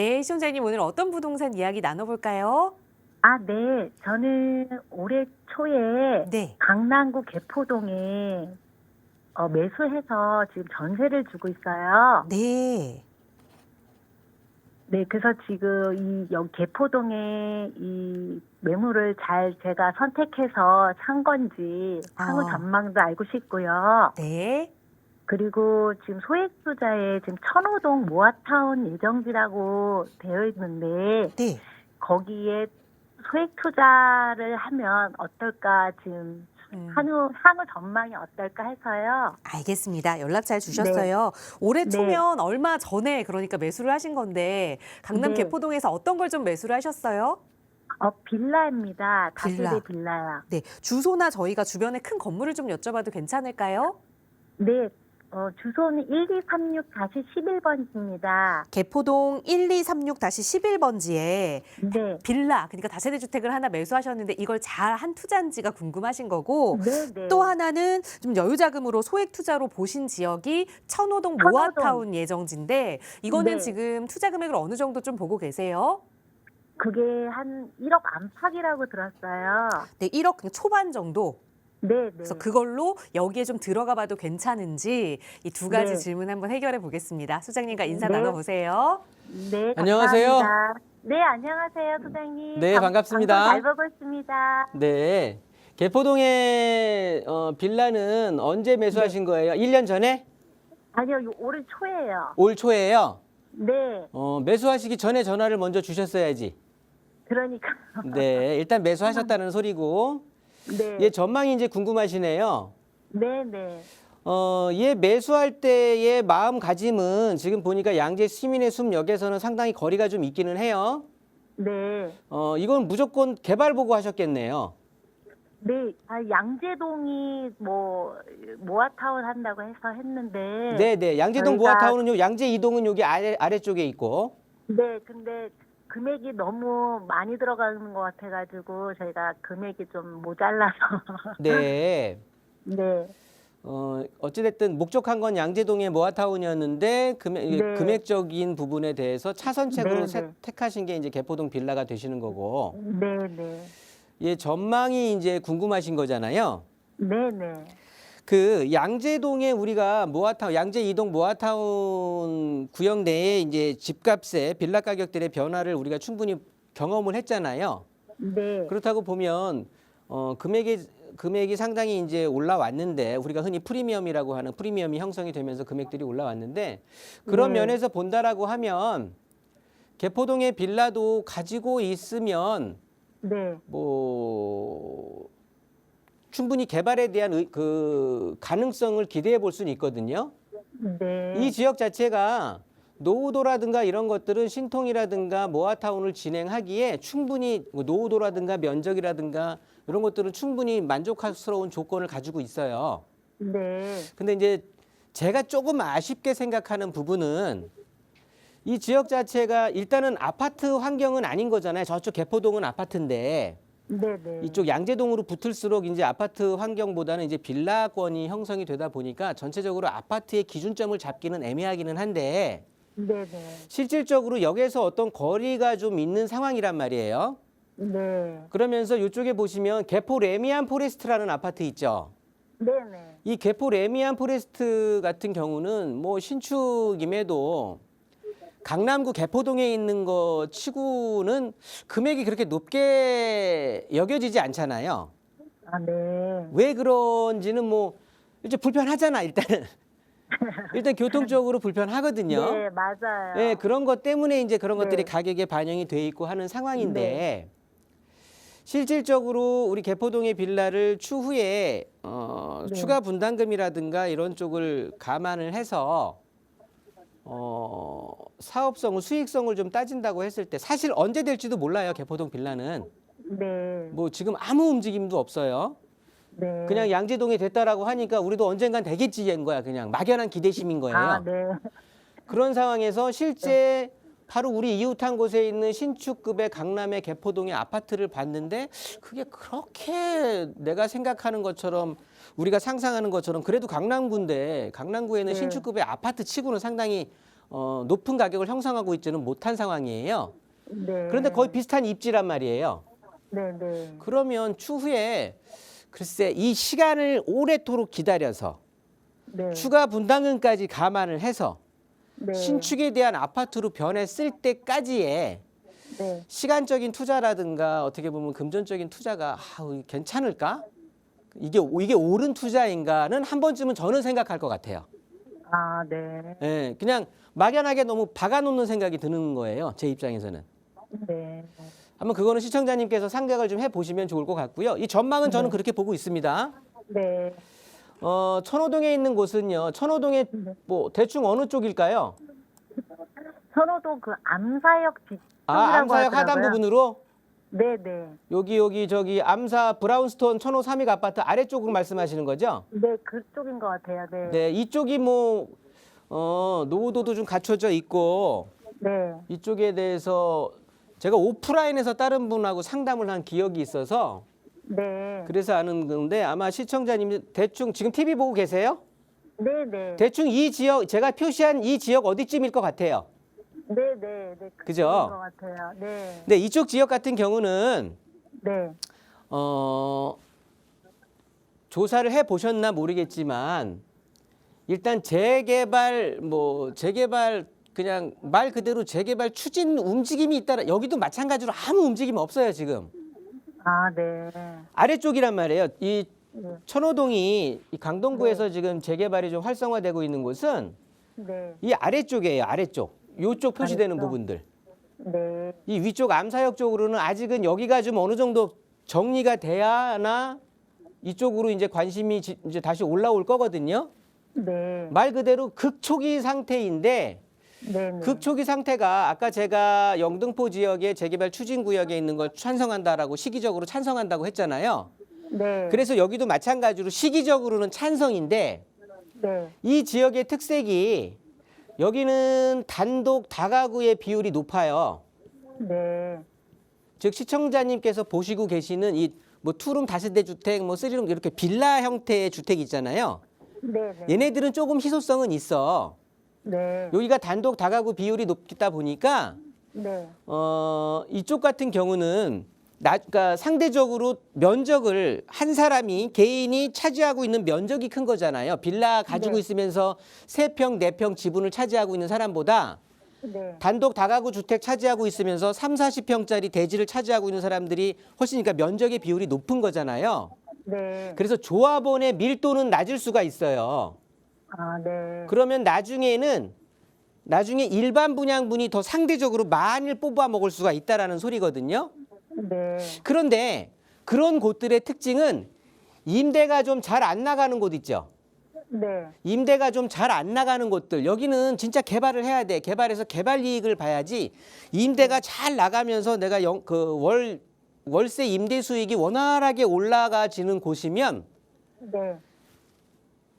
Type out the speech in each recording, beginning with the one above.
네, 시청자님 오늘 어떤 부동산 이야기 나눠볼까요? 네. 저는 올해 초에 네. 강남구 개포동에 매수해서 지금 전세를 주고 있어요. 네. 네. 그래서 지금 여기 개포동에 이 매물을 잘 제가 선택해서 산 건지 향후 전망도 알고 싶고요. 네. 그리고 지금 소액 투자에 지금 천호동 모아타운 예정지라고 되어 있는데 네. 거기에 소액 투자를 하면 어떨까 지금 향후 전망이 어떨까 해서요. 알겠습니다. 연락 잘 주셨어요. 올해 네. 초면 얼마 전에 그러니까 매수를 하신 건데 강남 네. 개포동에서 어떤 걸 좀 매수를 하셨어요? 빌라입니다. 빌라. 다세대 빌라요. 네. 주소나 저희가 주변에 큰 건물을 좀 여쭤봐도 괜찮을까요? 네. 주소는 1236-11번지입니다. 개포동 1236-11번지에 네. 빌라, 그러니까 다세대 주택을 하나 매수하셨는데 이걸 잘 한 투자인지가 궁금하신 거고, 네. 또 하나는 좀 여유 자금으로 소액 투자로 보신 지역이 천호동 천호동. 모아타운 예정지인데 이거는 네. 지금 투자 금액을 어느 정도 좀 보고 계세요? 그게 한 1억 안팎이라고 들었어요. 네, 1억 초반 정도. 네. 그래서 그걸로 여기에 좀 들어가 봐도 괜찮은지 이 두 가지 네. 질문 한번 해결해 보겠습니다. 소장님과 인사 네. 나눠보세요. 네. 안녕하세요. 감사합니다. 네. 안녕하세요, 소장님. 네, 반갑습니다. 방송 잘 보고 있습니다. 네. 개포동의 빌라는 언제 매수하신 거예요? 1년 전에? 아니요, 올해 초예요. 올 초에요? 네. 매수하시기 전에 전화를 먼저 주셨어야지. 그러니까. 네, 일단 매수하셨다는 소리고. 네. 얘 전망이 이제 궁금하시네요. 네. 얘 매수할 때의 마음가짐은 지금 보니까 양재 시민의 숲역에서는 상당히 거리가 좀 있기는 해요. 네. 이건 무조건 개발 보고 하셨겠네요. 네. 양재동이 모아타운 한다고 해서 했는데. 네. 양재동 저희가- 모아타운은 양재 이동은 여기 아래쪽에 있고. 네. 근데 금액이 너무 많이 들어가는 것 같아가지고 저희가 금액이 좀 모자라서. 네. 네. 어찌됐든 목적한 건 양재동의 모아타운이었는데 네. 금액적인 부분에 대해서 차선책으로 네. 택하신 게 이제 개포동 빌라가 되시는 거고. 네. 예, 전망이 이제 궁금하신 거잖아요. 네. 그 양재동에 우리가 양재 이동 모아타운 구역 내에 이제 집값의 빌라 가격들의 변화를 우리가 충분히 경험을 했잖아요. 네. 그렇다고 보면 금액이 상당히 이제 올라왔는데 우리가 흔히 프리미엄이라고 하는 프리미엄이 형성이 되면서 금액들이 올라왔는데 그런 네. 면에서 본다라고 하면 개포동의 빌라도 가지고 있으면 네. 충분히 개발에 대한 그 가능성을 기대해 볼 수는 있거든요. 네. 이 지역 자체가 노후도라든가 이런 것들은 신통이라든가 모아타운을 진행하기에 충분히 노후도라든가 면적이라든가 이런 것들은 충분히 만족스러운 조건을 가지고 있어요. 네. 근데 이제 제가 조금 아쉽게 생각하는 부분은 이 지역 자체가 일단은 아파트 환경은 아닌 거잖아요. 저쪽 개포동은 아파트인데 네. 이쪽 양재동으로 붙을수록 이제 아파트 환경보다는 이제 빌라권이 형성이 되다 보니까 전체적으로 아파트의 기준점을 잡기는 애매하기는 한데 네. 실질적으로 역에서 어떤 거리가 좀 있는 상황이란 말이에요. 네. 그러면서 이쪽에 보시면 개포 레미안 포레스트라는 아파트 있죠. 네. 이 개포 레미안 포레스트 같은 경우는 뭐 신축임에도 강남구 개포동에 있는 거 치고는 금액이 그렇게 높게 여겨지지 않잖아요. 네. 왜 그런지는 이제 불편하잖아, 일단은. 일단 교통적으로 불편하거든요. 네, 맞아요. 네, 그런 것 때문에 이제 그런 네. 것들이 가격에 반영이 돼 있고 하는 상황인데 실질적으로 우리 개포동의 빌라를 추후에 네. 추가 분담금이라든가 이런 쪽을 감안을 해서 사업성을 수익성을 좀 따진다고 했을 때 사실 언제 될지도 몰라요. 개포동 빌라는 네. 지금 아무 움직임도 없어요. 네. 그냥 양재동이 됐다라고 하니까 우리도 언젠간 되겠지인 거야. 그냥 막연한 기대심인 거예요. 네. 그런 상황에서 실제 바로 우리 이웃한 곳에 있는 신축급의 강남의 개포동의 아파트를 봤는데 그게 그렇게 내가 생각하는 것처럼 우리가 상상하는 것처럼 그래도 강남구인데 강남구에는 네. 신축급의 아파트 치고는 상당히 높은 가격을 형성하고 있지는 못한 상황이에요. 네. 그런데 거의 비슷한 입지란 말이에요. 네, 네. 그러면 추후에 글쎄 이 시간을 오래도록 기다려서 네. 추가 분담금까지 감안을 해서 네. 신축에 대한 아파트로 변했을 때까지의 네. 시간적인 투자라든가 어떻게 보면 금전적인 투자가 괜찮을까? 이게 옳은 투자인가는 한 번쯤은 저는 생각할 것 같아요. 아, 네. 예, 그냥 막연하게 너무 박아놓는 생각이 드는 거예요. 제 입장에서는. 네. 한번 그거는 시청자님께서 생각을 좀 해보시면 좋을 것 같고요. 이 전망은 저는 그렇게 보고 있습니다. 네. 천호동에 있는 곳은요. 천호동에 뭐 대충 어느 쪽일까요? 선호도 그 암사역 뒤쪽이라고 암사역 하단 하더라고요. 부분으로 네, 네. 여기 저기 암사 브라운스톤 천호 3익 아파트 아래쪽을 말씀하시는 거죠? 네, 그쪽인 것 같아요. 네. 네, 이쪽이 뭐 노후도도 좀 갖춰져 있고 네. 이쪽에 대해서 제가 오프라인에서 다른 분하고 상담을 한 기억이 있어서 네. 그래서 아는 건데 아마 시청자님 대충 지금 TV 보고 계세요? 네, 네. 대충 이 지역 제가 표시한 이 지역 어디쯤일 것 같아요? 네, 네. 네. 그죠? 그쪽인 것 같아요. 네. 네, 이쪽 지역 같은 경우는 네. 조사를 해 보셨나 모르겠지만 일단 재개발 그냥 말 그대로 재개발 추진 움직임이 있다. 여기도 마찬가지로 아무 움직임 없어요 지금. 아, 네. 아래쪽이란 말이에요. 이 네. 천호동이 이 강동구에서 지금 재개발이 좀 활성화되고 있는 곳은 네. 이 아래쪽이에요. 아래쪽. 요쪽 표시되는 아래쪽. 부분들. 네. 이 위쪽 암사역 쪽으로는 아직은 여기가 좀 어느 정도 정리가 돼야나 이쪽으로 이제 관심이 이제 다시 올라올 거거든요. 네. 말 그대로 극초기 상태인데 네. 극초기 상태가 아까 제가 영등포 지역의 재개발 추진 구역에 있는 걸 찬성한다라고 시기적으로 찬성한다고 했잖아요. 네. 그래서 여기도 마찬가지로 시기적으로는 찬성인데 네. 이 지역의 특색이 여기는 단독 다가구의 비율이 높아요. 네. 즉 시청자님께서 보시고 계시는 이 뭐 투룸 다세대 주택, 뭐 쓰리룸 이렇게 빌라 형태의 주택 있잖아요. 네. 네. 얘네들은 조금 희소성은 있어. 네. 여기가 단독 다가구 비율이 높다 보니까 네. 이쪽 같은 경우는 그러니까 상대적으로 면적을 한 사람이 개인이 차지하고 있는 면적이 큰 거잖아요. 빌라 가지고 네. 있으면서 3평, 4평 지분을 차지하고 있는 사람보다 네. 단독 다가구 주택 차지하고 있으면서 3, 40평짜리 대지를 차지하고 있는 사람들이 훨씬 그러니까 면적의 비율이 높은 거잖아요. 네. 그래서 조합원의 밀도는 낮을 수가 있어요. 아, 네. 그러면 나중에 일반 분양분이 더 상대적으로 많이 뽑아 먹을 수가 있다라는 소리거든요. 네. 그런데 그런 곳들의 특징은 임대가 좀 잘 안 나가는 곳 있죠. 네. 임대가 좀 잘 안 나가는 곳들 여기는 진짜 개발을 해야 돼. 개발해서 개발 이익을 봐야지. 임대가 잘 나가면서 내가 월세 임대 수익이 원활하게 올라가지는 곳이면 네.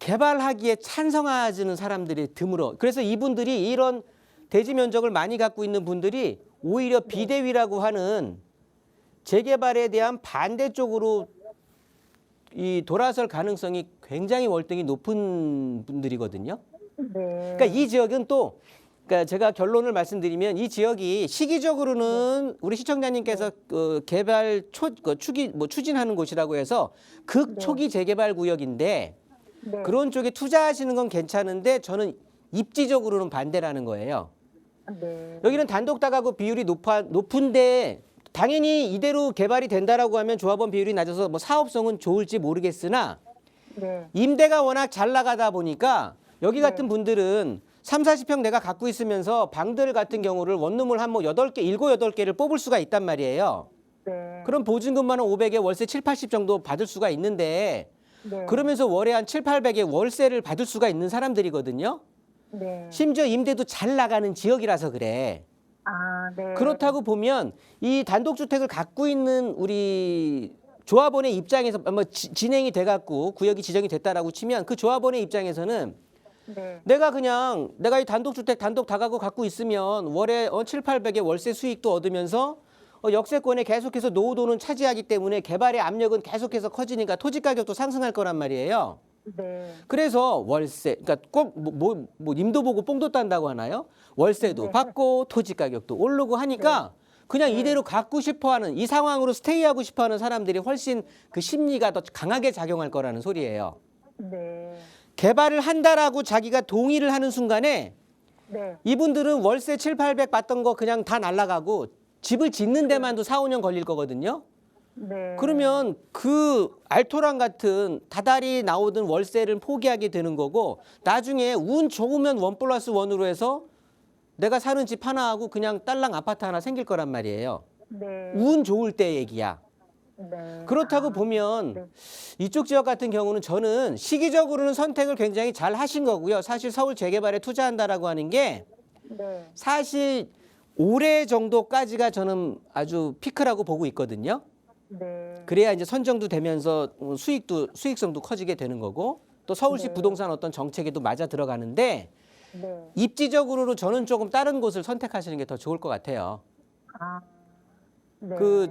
개발하기에 찬성하지는 사람들이 드물어. 그래서 이분들이 이런 대지 면적을 많이 갖고 있는 분들이 오히려 비대위라고 하는 재개발에 대한 반대쪽으로 이 돌아설 가능성이 굉장히 월등히 높은 분들이거든요. 네. 그러니까 이 지역은 또 그러니까 제가 결론을 말씀드리면 이 지역이 시기적으로는 우리 시청자님께서 개발 추진하는 곳이라고 해서 극초기 재개발 구역인데 네. 그런 쪽에 투자하시는 건 괜찮은데 저는 입지적으로는 반대라는 거예요. 네. 여기는 단독 다가구 비율이 높은데 당연히 이대로 개발이 된다라고 하면 조합원 비율이 낮아서 뭐 사업성은 좋을지 모르겠으나 네. 임대가 워낙 잘 나가다 보니까 여기 네. 같은 분들은 3, 40평 내가 갖고 있으면서 방들 같은 경우를 원룸을 한 뭐 8개, 7, 8개를 뽑을 수가 있단 말이에요. 네. 그럼 보증금만 한 500에 월세 7, 80 정도 받을 수가 있는데 네. 그러면서 월에 한 7, 800에 월세를 받을 수가 있는 사람들이거든요. 네. 심지어 임대도 잘 나가는 지역이라서 그래. 아, 네. 그렇다고 보면 이 단독주택을 갖고 있는 우리 조합원의 입장에서 뭐 진행이 돼갖고 구역이 지정이 됐다라고 치면 그 조합원의 입장에서는 네. 내가 이 단독주택 단독 다가구 갖고 있으면 월에 7, 800의 월세 수익도 얻으면서 역세권에 계속해서 노후도는 차지하기 때문에 개발의 압력은 계속해서 커지니까 토지 가격도 상승할 거란 말이에요. 네. 그래서 월세, 그러니까 꼭 님도 보고 뽕도 딴다고 하나요? 월세도 네. 받고 토지 가격도 오르고 하니까 그냥 네. 이대로 갖고 싶어하는 이 상황으로 스테이하고 싶어하는 사람들이 훨씬 그 심리가 더 강하게 작용할 거라는 소리예요. 네. 개발을 한다라고 자기가 동의를 하는 순간에 네. 이분들은 월세 7, 800 받던 거 그냥 다 날라가고 집을 짓는 데만도 4, 5년 걸릴 거거든요. 네. 그러면 그 알토란 같은 다달이 나오던 월세를 포기하게 되는 거고 나중에 운 좋으면 1+1으로 해서 내가 사는 집 하나 하고 그냥 딸랑 아파트 하나 생길 거란 말이에요. 네. 운 좋을 때 얘기야. 네. 그렇다고 아, 보면 네. 이쪽 지역 같은 경우는 저는 시기적으로는 선택을 굉장히 잘 하신 거고요. 사실 서울 재개발에 투자한다라고 하는 게 네. 사실 올해 정도까지가 저는 아주 피크라고 보고 있거든요. 네. 그래야 이제 선정도 되면서 수익성도 커지게 되는 거고 또 서울시 네. 부동산 어떤 정책에도 맞아 들어가는데 네. 입지적으로 저는 조금 다른 곳을 선택하시는 게 더 좋을 것 같아요. 아. 네. 그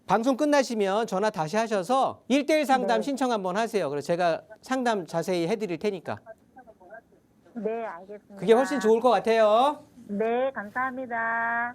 방송 끝나시면 전화 다시 하셔서 1:1 상담 네. 신청 한번 하세요. 그래서 제가 상담 자세히 해드릴 테니까. 네, 알겠습니다. 그게 훨씬 좋을 것 같아요. 네, 감사합니다.